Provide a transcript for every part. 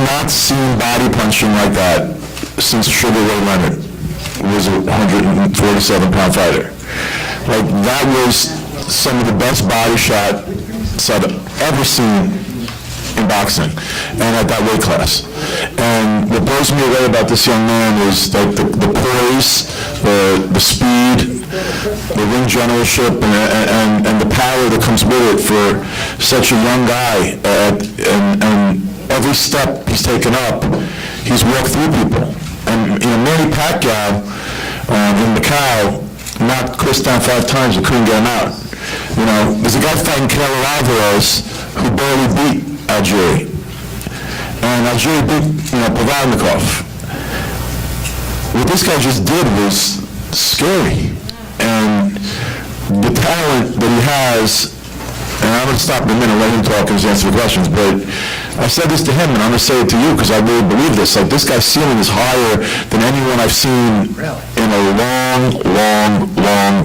not seen body punching like that since Sugar Ray Leonard was a 147-pound fighter. Like, that was some of the best body shots I've ever seen in boxing, and at that weight class. And what blows me away about this young man is like the poise, the speed, the ring generalship, and the power that comes with it for such a young guy. And every step he's taken up, he's walked through people. And Manny Pacquiao in Macau knocked Chris down 5 times and couldn't get him out. There's a guy fighting Canelo Alvarez who barely beat Algieri. And Algieri beat, Provodnikov. What this guy just did was scary. And the talent that he has, and I'm going to stop in a minute and let him talk and answer the questions, but I said this to him, and I'm going to say it to you because I really believe this. Like, this guy's ceiling is higher than anyone I've seen in a long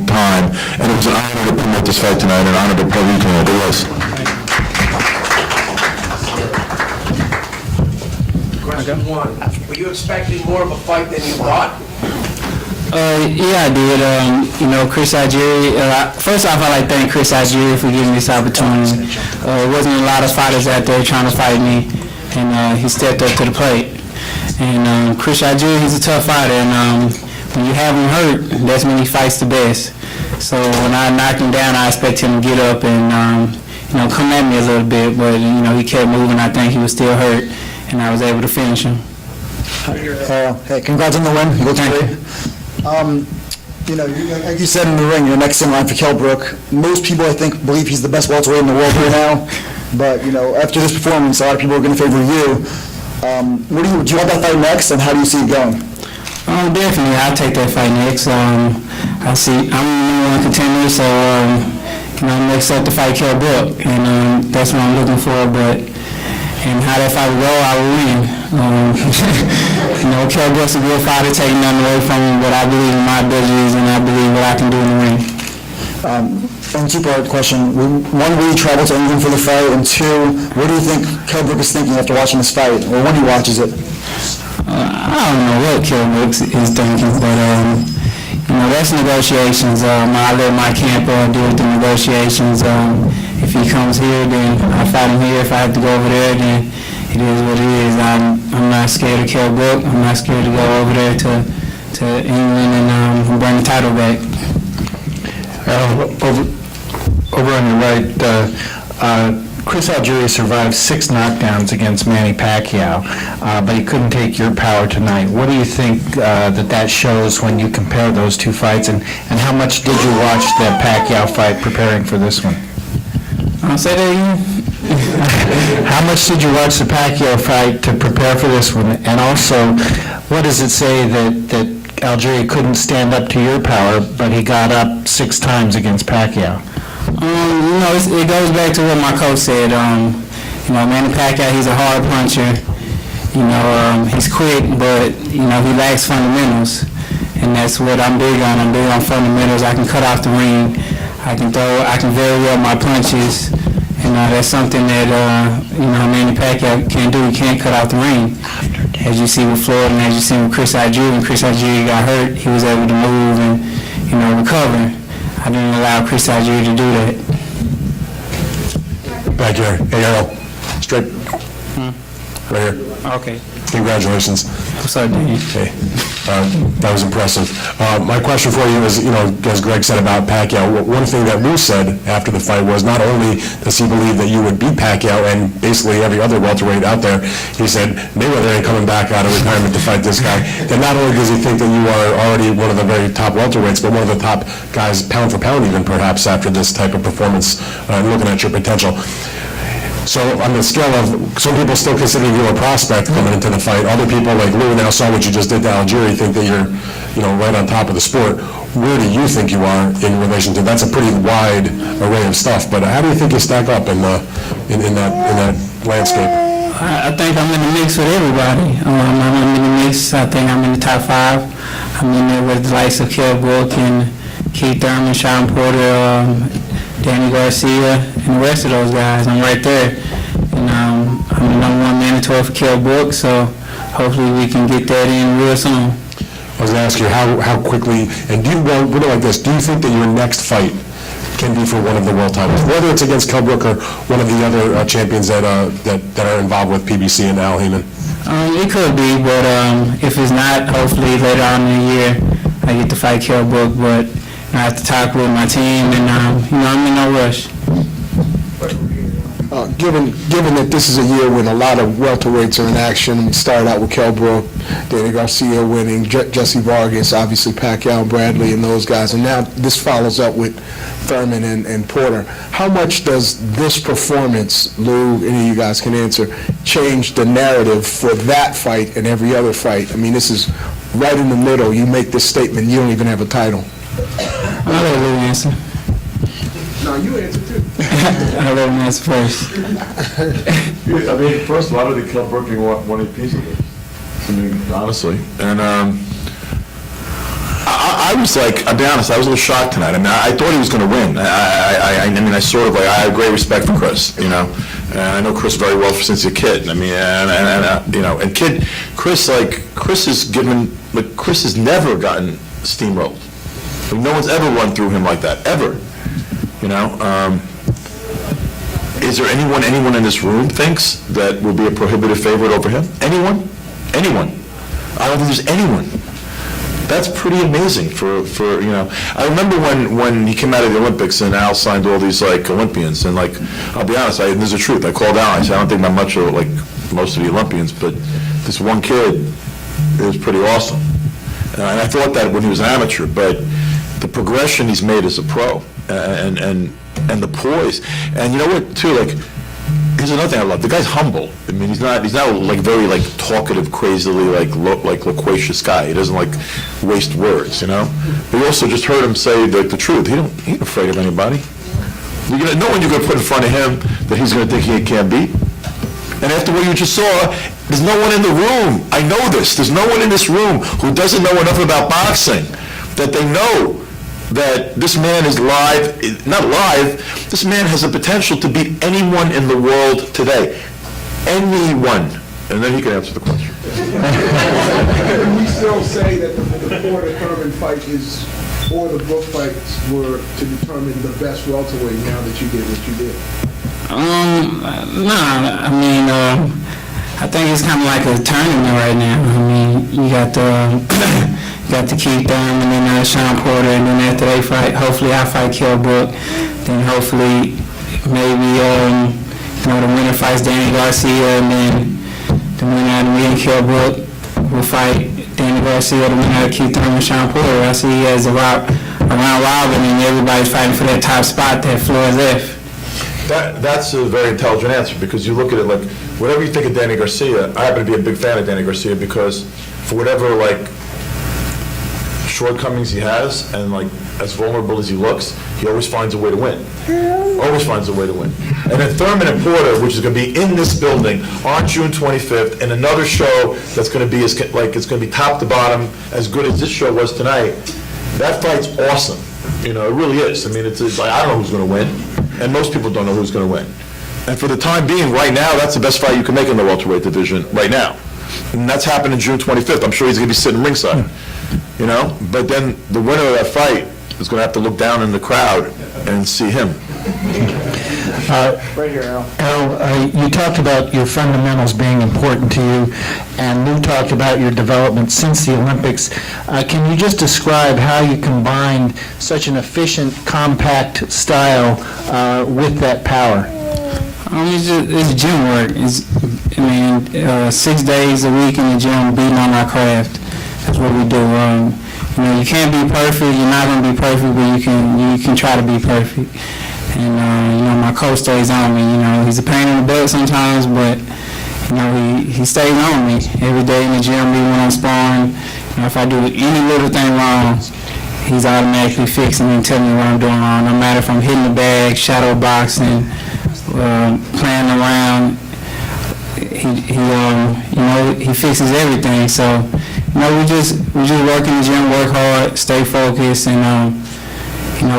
time. And it was an honor to promote this fight tonight, and an honor to probably promote it. It was. Question 1. Were you expecting more of a fight than you thought? Yeah, I did. Chris Algieri, first off, I'd like to thank Chris Algieri for giving me this opportunity. There wasn't a lot of fighters out there trying to fight me, and he stepped up to the plate. And Chris Algieri, he's a tough fighter, and when you have him hurt, that's when he fights the best. So when I knocked him down, I expect him to get up and, come at me a little bit, but, he kept moving. I think he was still hurt, and I was able to finish him. Hey, congrats on the win. You look great. Like you said in the ring, you're next in line for Kell Brook. Most people, I think, believe he's the best welterweight in the world right now. But, after this performance, a lot of people are going to favor you. Do you want that fight next, and how do you see it going? Definitely, I'll take that fight next. I'm the number 1 contender, so, I'm next up to fight Kell Brook, and that's what I'm looking for. And how that fight will go, I will win. Kell Brook's a good fighter, taking nothing away from him, but I believe in my abilities and I believe what I can do in the ring. And 2-part question. 1, will you travel to England for the fight? And 2, what do you think Kell Brook is thinking after watching this fight, or when he watches it? I don't know what Kell Brook is thinking, but that's negotiations. I let my camp deal with the negotiations. If he comes here, then I fight him here. If I have to go over there, then it is what it is. I'm not scared of Kell Brook. I'm not scared to go over there to England and bring the title back. Over on your right, Chris Algieri survived 6 knockdowns against Manny Pacquiao, but he couldn't take your power tonight. What do you think that shows when you compare those 2 fights, and how much did you watch that Pacquiao fight preparing for this one? Say that again? How much did you watch the Pacquiao fight to prepare for this one? And also, what does it say that Algieri couldn't stand up to your power, but he got up 6 times against Pacquiao? It goes back to what my coach said. Manny Pacquiao, he's a hard puncher. He's quick, but, he lacks fundamentals. And that's what I'm big on. I'm big on fundamentals. I can cut off the ring. I can throw, I can vary up my punches. And that's something that, Manny Pacquiao can't do. He can't cut off the ring. As you see with Floyd and as you see with Chris Algieri, when Chris Algieri got hurt, he was able to move and, recover. I didn't allow Chris Algieri to do that. Back here. Hey, Earl. Straight. Right here. Okay. Congratulations. What's up, Danny? Okay. That was impressive. My question for you is, as Greg said about Pacquiao, one thing that Lou said after the fight was not only does he believe that you would beat Pacquiao and basically every other welterweight out there, he said Mayweather ain't coming back out of retirement to fight this guy. Then not only does he think that you are already one of the very top welterweights, but one of the top guys pound for pound even perhaps after this type of performance, looking at your potential. So on the scale of, some people still consider you a prospect coming into the fight. Other people, like Lou now saw what you just did to Algieri, think that you're, right on top of the sport. Where do you think you are in relation to, that's a pretty wide array of stuff, but how do you think you stack up in that landscape? I think I'm in the mix with everybody. I'm in the mix. I think I'm in the top 5. I'm in there with the likes of Kell Brook and Keith Thurman, Sean Porter, Danny Garcia, and the rest of those guys. I'm right there. And I'm the number 1 mandatory mandatory for Kell Brook, so hopefully we can get that in real soon. I was going to ask you how quickly, and put it like this, do you think that your next fight can be for one of the world titles, whether it's against Kell Brook or one of the other champions that are involved with PBC and Al Heyman? It could be, but if it's not, hopefully later on in the year I get to fight Kell Brook, but I have to talk with my team, and I'm in no rush. Given that this is a year when a lot of welterweights are in action, we started out with Kell Brook, Danny Garcia winning, Jesse Vargas, obviously Pacquiao, Bradley, and those guys, and now this follows up with Thurman and Porter. How much does this performance, Lou, any of you guys can answer, change the narrative for that fight and every other fight? I mean, this is right in the middle. You make this statement, you don't even have a title. I'll let Lou answer. No, you answer too. I'll let him answer first. I mean, first, a lot of the Kell Brook won a piece of it. I mean, honestly. And I was like, I'll be honest, I was a little shocked tonight. I mean, I thought he was going to win. I mean, I sort of like, I have great respect for Chris, you know. And I know Chris very well since he's a kid. I mean, Chris has never gotten steamrolled. Like, no one's ever run through him like that, ever. You know, is there anyone in this room thinks that will be a prohibitive favorite over him? Anyone? Anyone? I don't think there's anyone. That's pretty amazing for you know. I remember when he came out of the Olympics and Al signed all these like Olympians, and like, I'll be honest, there's the truth. I called Al, I said, I don't think that much of like most of the Olympians, but this one kid is pretty awesome. And I thought that when he was an amateur, but the progression he's made as a pro, and the poise, and you know what too, like, here's another thing I love. The guy's humble. I mean, he's not like very like talkative, crazily like loquacious guy. He doesn't like waste words, you know. But you also just heard him say the truth. He ain't afraid of anybody. No one you're gonna put in front of him that he's gonna think he can't beat. And after what you just saw, there's no one in the room. I know this. There's no one in this room who doesn't know enough about boxing that they know that this man is not live, this man has the potential to beat anyone in the world today. Anyone. And then he can answer the question. Can we still say that the Porter-Thurman fight is, or the Brook fights were to determine the best welterweight now that you did what you did? I mean, I think it's kind of like a tournament right now. I mean, you got the Keith Thurman and then Sean Porter, and then after they fight, hopefully I fight Kell Brook. Then hopefully maybe the winner fights Danny Garcia, and then the winner out of me and Kell Brook will fight Danny Garcia, the winner out of Keith Thurman and Sean Porter. I see he has a round robin, and everybody's fighting for that top spot that floor is F. That's a very intelligent answer, because you look at it like, whatever you think of Danny Garcia, I happen to be a big fan of Danny Garcia, because for whatever like shortcomings he has, and like as vulnerable as he looks, he always finds a way to win. Always finds a way to win. And then Thurman and Porter, which is going to be in this building on June 25th, and another show that's going to be it's going to be top to bottom as good as this show was tonight. That fight's awesome. You know, it really is. I mean, it's like, I don't know who's going to win, and most people don't know who's going to win. And for the time being, right now, that's the best fight you can make in the welterweight division right now. And that's happening June 25th. I'm sure he's going to be sitting ringside, you know? But then the winner of that fight is going to have to look down in the crowd and see him. Right here, Al. You talked about your fundamentals being important to you, and Lou talked about your development since the Olympics. Can you just describe how you combined such an efficient, compact style with that power? It's gym work. 6 days a week in the gym, beating on our craft. That's what we do. You can't be perfect. You're not going to be perfect, but you can try to be perfect. And my coach stays on me. He's a pain in the butt sometimes, but he stays on me every day in the gym. Even when I'm sparring, if I do any little thing wrong, he's automatically fixing me and telling me what I'm doing wrong. No matter if I'm hitting the bag, shadow boxing, playing around, he fixes everything. So we just work in the gym, work hard, stay focused, and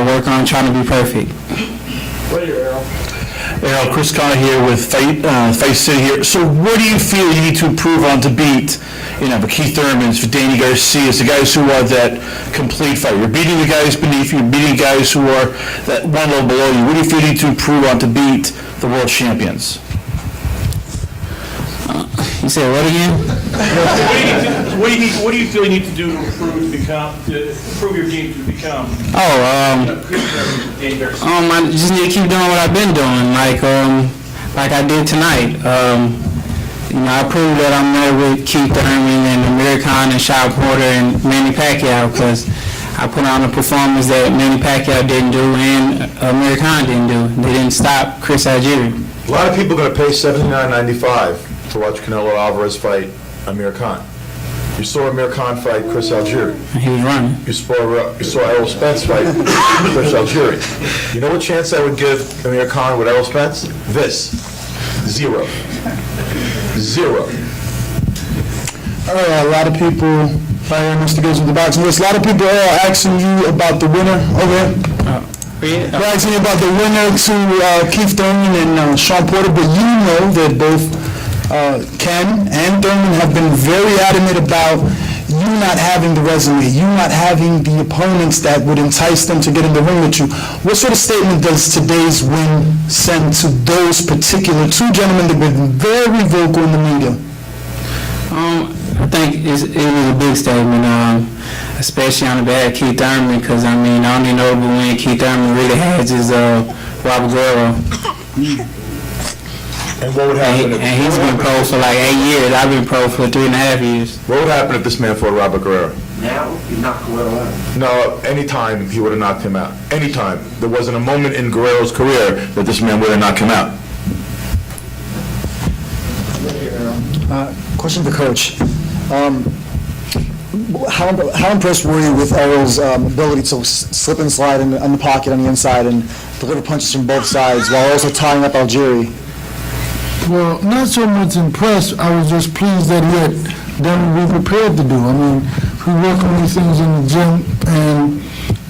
work on trying to be perfect. Right here, Errol. Chris Connor here with Fight City here. So what do you feel you need to improve on to beat, the Keith Thurmans, for Danny Garcias, the guys who are that complete fighter? You're beating the guys beneath you, you're beating guys who are that one level below you. What do you feel you need to improve on to beat the world champions? You said what again? What do you feel you need to do to improve your game to become? I just need to keep doing what I've been doing, like I did tonight. I proved that I'm there with Keith Thurman and Amir Khan and Shaq Porter and Manny Pacquiao because I put on a performance that Manny Pacquiao didn't do and Amir Khan didn't do. They didn't stop Chris Algieri. A lot of people are going to pay $79.95 to watch Canelo Alvarez fight Amir Khan. You saw Amir Khan fight Chris Algieri. He was running. You saw Errol Spence fight Chris Algieri. You know what chance I would give Amir Khan with Errol Spence? This. Zero. All right, a lot of people, Mr. Gibbs with the boxing list, a lot of people are asking you about the winner over here. They're asking you about the winner to Keith Thurman and Sean Porter, but you know that both Ken and Thurman have been very adamant about you not having the resume, you not having the opponents that would entice them to get in the ring with you. What sort of statement does today's win send to those particular two gentlemen that have been very vocal in the media? I think it was a big statement, especially on the behalf of Keith Thurman, because, the only notable win Keith Thurman really has is Robert Guerrero. And what would happen And he's been pro for like 8 years. I've been pro for 3.5 years. What would happen if this man fought Robert Guerrero? Now, you knock Guerrero out. No, anytime he would have knocked him out. Anytime. There wasn't a moment in Guerrero's career that this man would have knocked him out. Question for Coach. How impressed were you with Errol's ability to slip and slide in the pocket on the inside and deliver punches from both sides while also tying up Algieri? Well, not so much impressed. I was just pleased that he had done what we prepared to do. We work on these things in the gym, and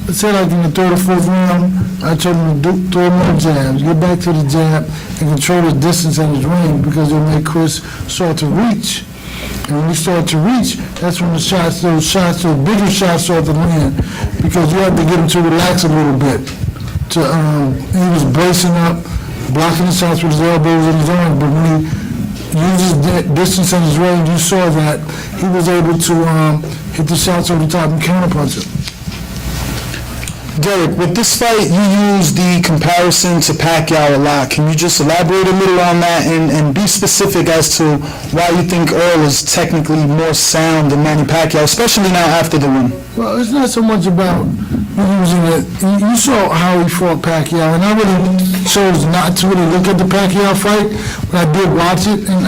let's say like in the third or fourth round, I told him to throw more jabs, get back to the jab, and control the distance in his range because it'll make Chris start to reach. And when you start to reach, that's when those bigger shots start to land because you have to get him to relax a little bit. He was bracing up, blocking the shots with his elbows and his arms, but when he uses distance in his range, you saw that he was able to hit the shots over the top and counterpunch it. Derek, with this fight, you use the comparison to Pacquiao a lot. Can you just elaborate a little on that and be specific as to why you think Earl is technically more sound than Manny Pacquiao, especially now after the win? Well, it's not so much about using it. You saw how he fought Pacquiao, and I really chose not to really look at the Pacquiao fight, but I did watch it, and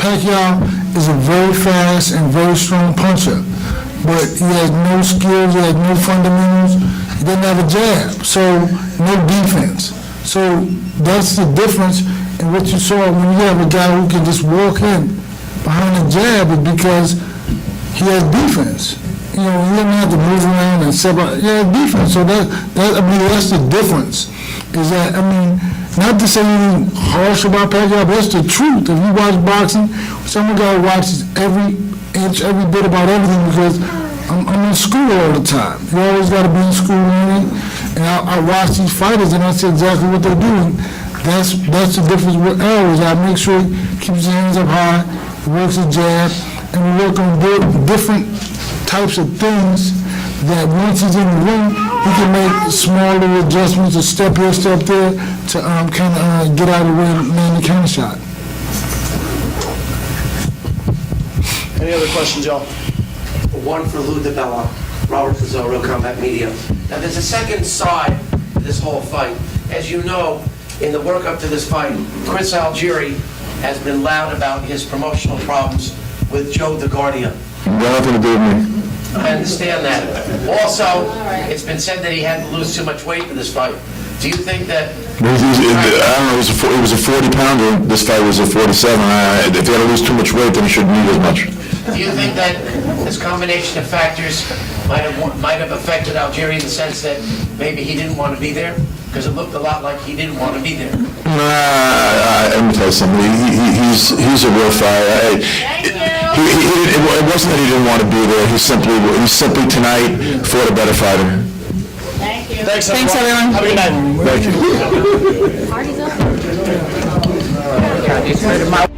Pacquiao is a very fast and very strong puncher, but he has no skills, he has no fundamentals. He doesn't have a jab, so no defense. So that's the difference in what you saw when you have a guy who can just walk in behind the jab is because he has defense. He doesn't have to move around and step out. He has defense, so that's the difference. Is that, not to say anything harsh about Pacquiao, but that's the truth. If you watch boxing, some guy watches every inch, every bit about everything because I'm in school all the time. You always got to be in school learning. And I watch these fighters and I see exactly what they're doing. That's the difference with Errol. I make sure he keeps his hands up high, he works his jab, and we work on different types of things that once he's in the ring, he can make small little adjustments, a step here, step there, to kind of get out of the way and land the counter shot. Any other questions, y'all? One for Lou DiBella, Robert Fazio, Real Combat Media. Now, there's a second side to this whole fight. As you know, in the work up to this fight, Chris Algieri has been loud about his promotional problems with Joe DeGuardia. Nothing to do with me. I understand that. Also, it's been said that he had to lose too much weight for this fight. Do you think that... I don't know, it was a 40-pounder. This fight was a 47. If he had to lose too much weight, then he shouldn't eat as much. Do you think that this combination of factors might have affected Algieri in the sense that maybe he didn't want to be there? Because it looked a lot like he didn't want to be there. Let me tell you something, he's a real fighter. It wasn't that he didn't want to be there, he simply tonight fought a better fighter. Thanks, everyone. Have a good night. Thank you. Party's up.